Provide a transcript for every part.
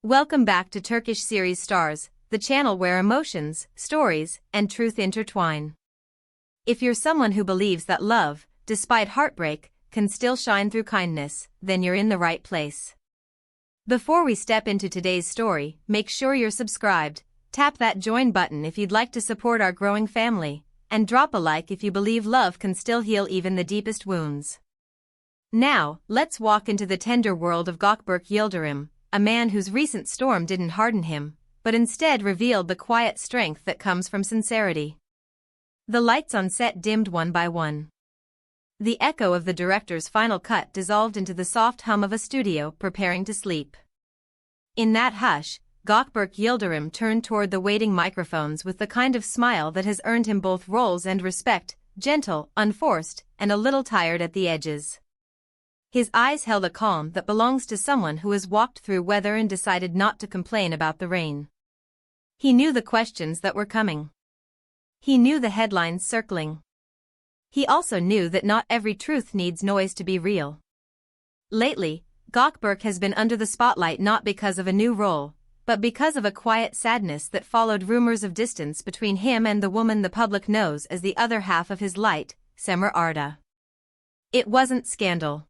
Welcome back to Turkish Series Stars, the channel where emotions, stories, and truth intertwine. If you're someone who believes that love, despite heartbreak, can still shine through kindness, then you're in the right place. Before we step into today's story, make sure you're subscribed, tap that join button if you'd like to support our growing family, and drop a like if you believe love can still heal even the deepest wounds. Now, let's walk into the tender world of Gökberk Yildirim, a man whose recent storm didn't harden him, but instead revealed the quiet strength that comes from sincerity. The lights on set dimmed one by one. The echo of the director's final cut dissolved into the soft hum of a studio preparing to sleep. In that hush, Gökberk Yildirim turned toward the waiting microphones with the kind of smile that has earned him both roles and respect, gentle, unforced, and a little tired at the edges. His eyes held a calm that belongs to someone who has walked through weather and decided not to complain about the rain. He knew the questions that were coming. He knew the headlines circling. He also knew that not every truth needs noise to be real. Lately, Gökberk has been under the spotlight not because of a new role, but because of a quiet sadness that followed rumors of distance between him and the woman the public knows as the other half of his light, Cemre. It wasn't scandal.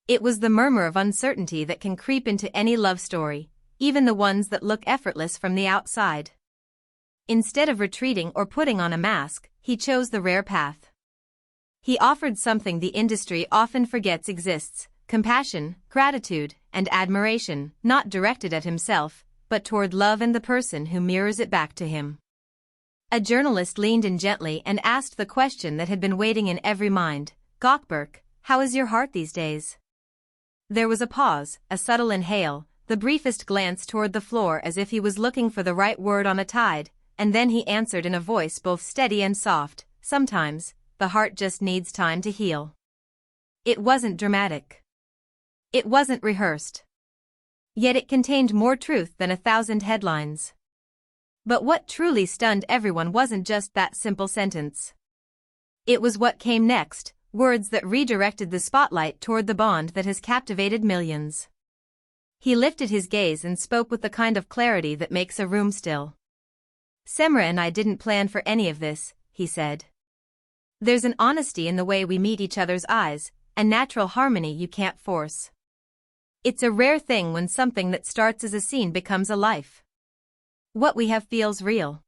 It was the murmur of uncertainty that can creep into any love story, even the ones that look effortless from the outside. Instead of retreating or putting on a mask, he chose the rare path. He offered something the industry often forgets exists: compassion, gratitude, and admiration, not directed at himself, but toward love and the person who mirrors it back to him. A journalist leaned in gently and asked the question that had been waiting in every mind: "Gökberk, how is your heart these days?" There was a pause, a subtle inhale, the briefest glance toward the floor as if he was looking for the right word on a tide, and then he answered in a voice both steady and soft: "Sometimes, the heart just needs time to heal." It wasn't dramatic. It wasn't rehearsed. Yet it contained more truth than 1,000 headlines. But what truly stunned everyone wasn't just that simple sentence. It was what came next, words that redirected the spotlight toward the bond that has captivated millions. He lifted his gaze and spoke with the kind of clarity that makes a room still. "Cemre and I didn't plan for any of this," he said. "There's an honesty in the way we meet each other's eyes, a natural harmony you can't force. It's a rare thing when something that starts as a scene becomes a life. What we have feels real.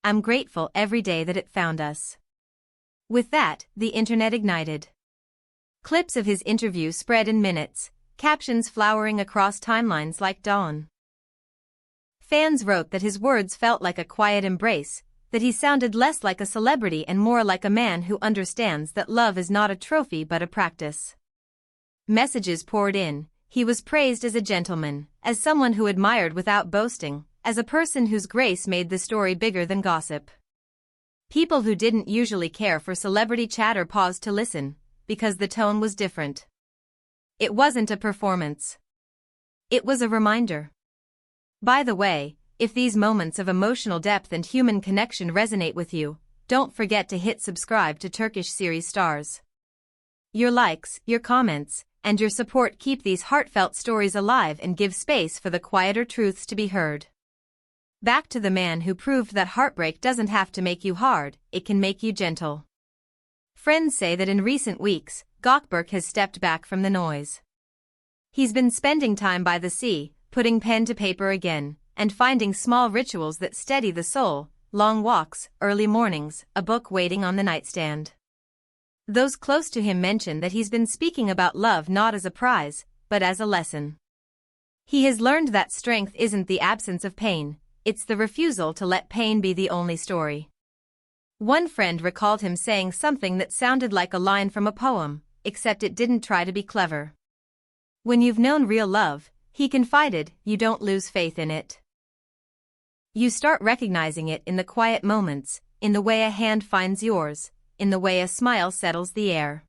I'm grateful every day that it found us." With that, the internet ignited. Clips of his interview spread in minutes, captions flowering across timelines like dawn. Fans wrote that his words felt like a quiet embrace, that he sounded less like a celebrity and more like a man who understands that love is not a trophy but a practice. Messages poured in. He was praised as a gentleman, as someone who admired without boasting, as a person whose grace made the story bigger than gossip. People who didn't usually care for celebrity chatter paused to listen, because the tone was different. It wasn't a performance. It was a reminder. By the way, if these moments of emotional depth and human connection resonate with you, don't forget to hit subscribe to Turkish Series Stars. Your likes, your comments, and your support keep these heartfelt stories alive and give space for the quieter truths to be heard. Back to the man who proved that heartbreak doesn't have to make you hard, it can make you gentle. Friends say that in recent weeks, Gökberk has stepped back from the noise. He's been spending time by the sea, putting pen to paper again, and finding small rituals that steady the soul: long walks, early mornings, a book waiting on the nightstand. Those close to him mention that he's been speaking about love not as a prize, but as a lesson. He has learned that strength isn't the absence of pain, it's the refusal to let pain be the only story. One friend recalled him saying something that sounded like a line from a poem, except it didn't try to be clever. "When you've known real love," he confided, "you don't lose faith in it. You start recognizing it in the quiet moments, in the way a hand finds yours, in the way a smile settles the air.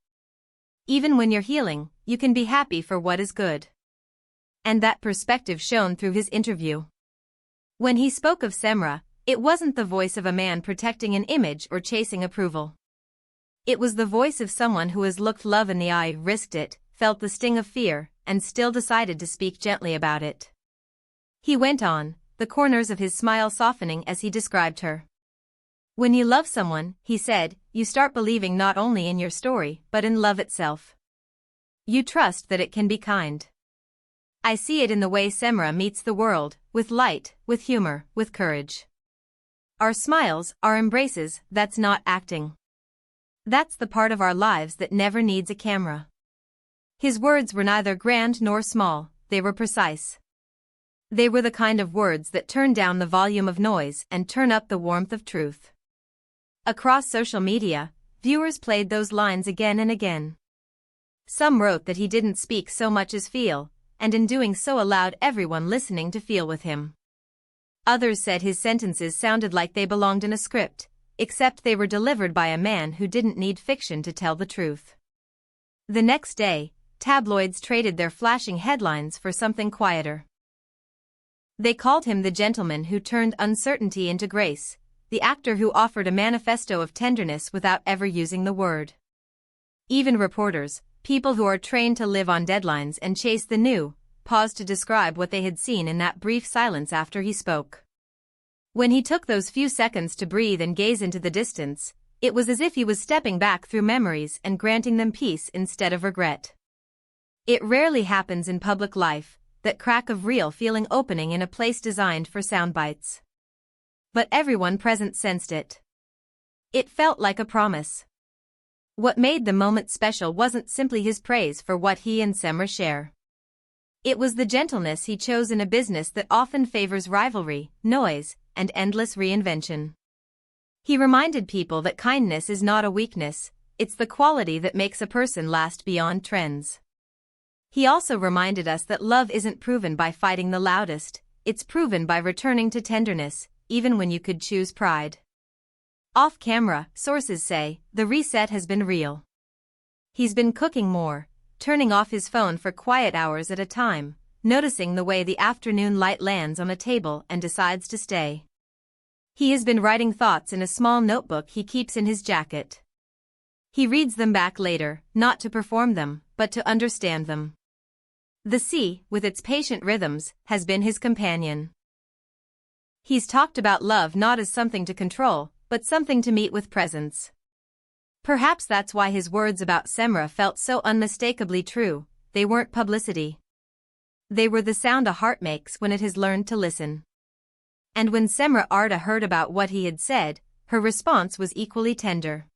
Even when you're healing, you can be happy for what is good." And that perspective shone through his interview. When he spoke of Cemre, it wasn't the voice of a man protecting an image or chasing approval. It was the voice of someone who has looked love in the eye, risked it, felt the sting of fear, and still decided to speak gently about it. He went on, the corners of his smile softening as he described her. When you love someone, he said, you start believing not only in your story but in love itself. You trust that it can be kind. I see it in the way Cemre meets the world, with light, with humor, with courage. Our smiles, our embraces, that's not acting. That's the part of our lives that never needs a camera. His words were neither grand nor small, they were precise. They were the kind of words that turn down the volume of noise and turn up the warmth of truth. Across social media, viewers played those lines again and again. Some wrote that he didn't speak so much as feel, and in doing so allowed everyone listening to feel with him. Others said his sentences sounded like they belonged in a script, except they were delivered by a man who didn't need fiction to tell the truth. The next day, tabloids traded their flashing headlines for something quieter. They called him the gentleman who turned uncertainty into grace, the actor who offered a manifesto of tenderness without ever using the word. Even reporters, people who are trained to live on deadlines and chase the new, paused to describe what they had seen in that brief silence after he spoke. When he took those few seconds to breathe and gaze into the distance, it was as if he was stepping back through memories and granting them peace instead of regret. It rarely happens in public life, that crack of real feeling opening in a place designed for soundbites. But everyone present sensed it. It felt like a promise. What made the moment special wasn't simply his praise for what he and Cemre share. It was the gentleness he chose in a business that often favors rivalry, noise, and endless reinvention. He reminded people that kindness is not a weakness, it's the quality that makes a person last beyond trends. He also reminded us that love isn't proven by fighting the loudest, it's proven by returning to tenderness, even when you could choose pride. Off camera, sources say, the reset has been real. He's been cooking more, turning off his phone for quiet hours at a time, noticing the way the afternoon light lands on a table and decides to stay. He has been writing thoughts in a small notebook he keeps in his jacket. He reads them back later, not to perform them, but to understand them. The sea, with its patient rhythms, has been his companion. He's talked about love not as something to control, but something to meet with presence. Perhaps that's why his words about Cemre felt so unmistakably true, they weren't publicity. They were the sound a heart makes when it has learned to listen. And when Cemre Arda heard about what he had said, her response was equally tender.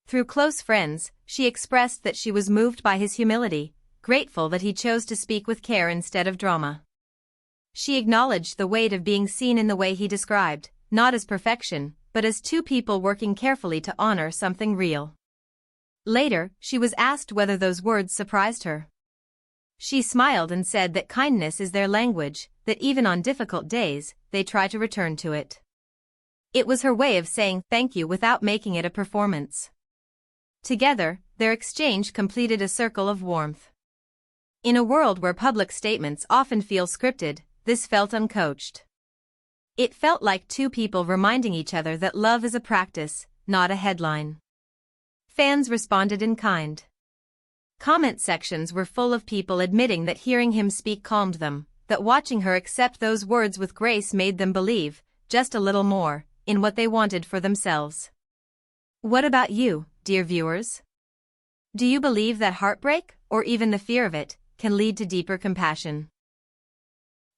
Through close friends, she expressed that she was moved by his humility, grateful that he chose to speak with care instead of drama. She acknowledged the weight of being seen in the way he described, not as perfection, but as two people working carefully to honor something real. Later, she was asked whether those words surprised her. She smiled and said that kindness is their language, that even on difficult days, they try to return to it. It was her way of saying thank you without making it a performance. Together, their exchange completed a circle of warmth. In a world where public statements often feel scripted, this felt uncoached. It felt like two people reminding each other that love is a practice, not a headline. Fans responded in kind. Comment sections were full of people admitting that hearing him speak calmed them, that watching her accept those words with grace made them believe, just a little more, in what they wanted for themselves. What about you, dear viewers? Do you believe that heartbreak, or even the fear of it, can lead to deeper compassion?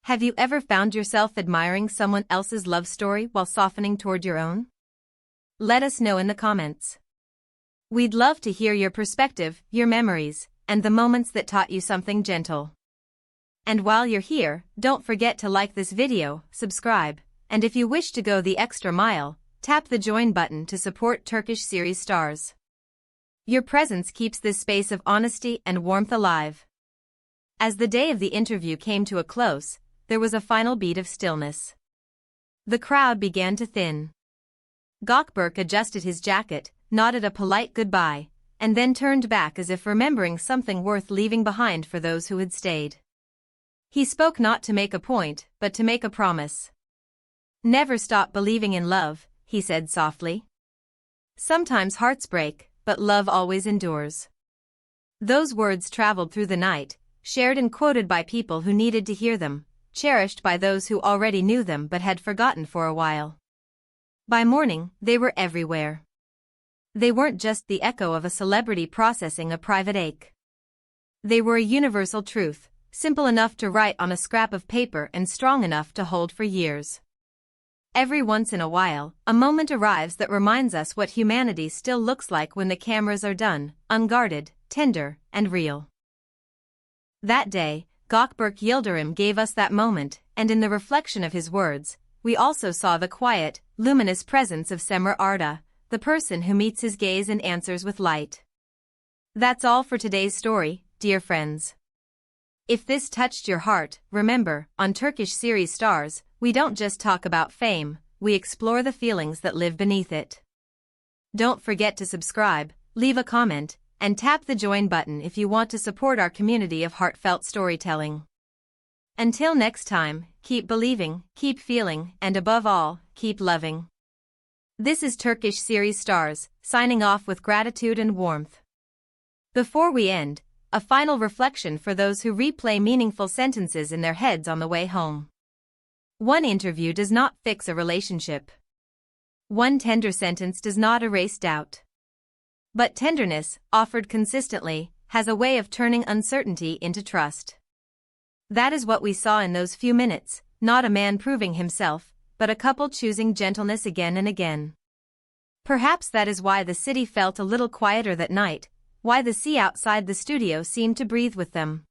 Have you ever found yourself admiring someone else's love story while softening toward your own? Let us know in the comments. We'd love to hear your perspective, your memories, and the moments that taught you something gentle. And while you're here, don't forget to like this video, subscribe, and if you wish to go the extra mile, tap the join button to support Turkish series stars. Your presence keeps this space of honesty and warmth alive. As the day of the interview came to a close, there was a final beat of stillness. The crowd began to thin. Gökberk adjusted his jacket, nodded a polite goodbye, and then turned back as if remembering something worth leaving behind for those who had stayed. He spoke not to make a point, but to make a promise. Never stop believing in love, he said softly. Sometimes hearts break, but love always endures. Those words traveled through the night, shared and quoted by people who needed to hear them, cherished by those who already knew them but had forgotten for a while. By morning, they were everywhere. They weren't just the echo of a celebrity processing a private ache. They were a universal truth, simple enough to write on a scrap of paper and strong enough to hold for years. Every once in a while, a moment arrives that reminds us what humanity still looks like when the cameras are done, unguarded, tender, and real. That day, Gökberk Yildirim gave us that moment, and in the reflection of his words, we also saw the quiet, luminous presence of Cemre, the person who meets his gaze and answers with light. That's all for today's story, dear friends. If this touched your heart, remember, on Turkish series Stars, we don't just talk about fame, we explore the feelings that live beneath it. Don't forget to subscribe, leave a comment, and tap the join button if you want to support our community of heartfelt storytelling. Until next time, keep believing, keep feeling, and above all, keep loving. This is Turkish series Stars, signing off with gratitude and warmth. Before we end, a final reflection for those who replay meaningful sentences in their heads on the way home. One interview does not fix a relationship. One tender sentence does not erase doubt. But tenderness, offered consistently, has a way of turning uncertainty into trust. That is what we saw in those few minutes, not a man proving himself, but a couple choosing gentleness again and again. Perhaps that is why the city felt a little quieter that night, why the sea outside the studio seemed to breathe with them.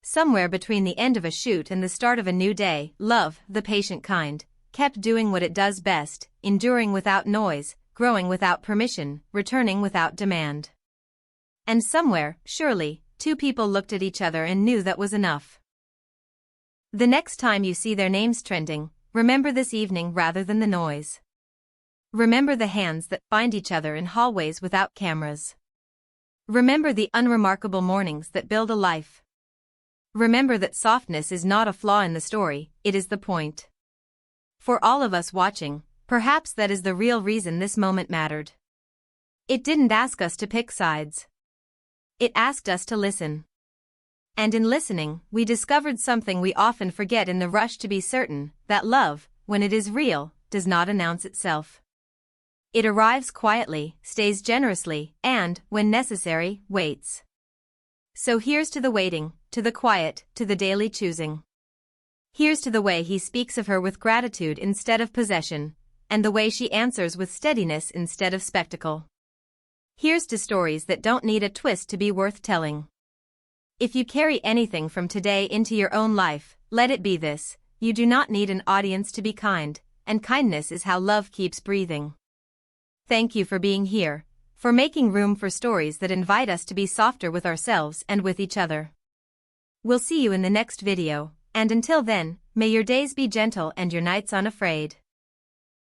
Somewhere between the end of a shoot and the start of a new day, love, the patient kind, kept doing what it does best, enduring without noise, growing without permission, returning without demand. And somewhere, surely, two people looked at each other and knew that was enough. The next time you see their names trending, remember this evening rather than the noise. Remember the hands that find each other in hallways without cameras. Remember the unremarkable mornings that build a life. Remember that softness is not a flaw in the story, it is the point. For all of us watching, perhaps that is the real reason this moment mattered. It didn't ask us to pick sides. It asked us to listen. And in listening, we discovered something we often forget in the rush to be certain, that love, when it is real, does not announce itself. It arrives quietly, stays generously, and, when necessary, waits. So here's to the waiting, to the quiet, to the daily choosing. Here's to the way he speaks of her with gratitude instead of possession, and the way she answers with steadiness instead of spectacle. Here's to stories that don't need a twist to be worth telling. If you carry anything from today into your own life, let it be this: you do not need an audience to be kind, and kindness is how love keeps breathing. Thank you for being here, for making room for stories that invite us to be softer with ourselves and with each other. We'll see you in the next video, and until then, may your days be gentle and your nights unafraid.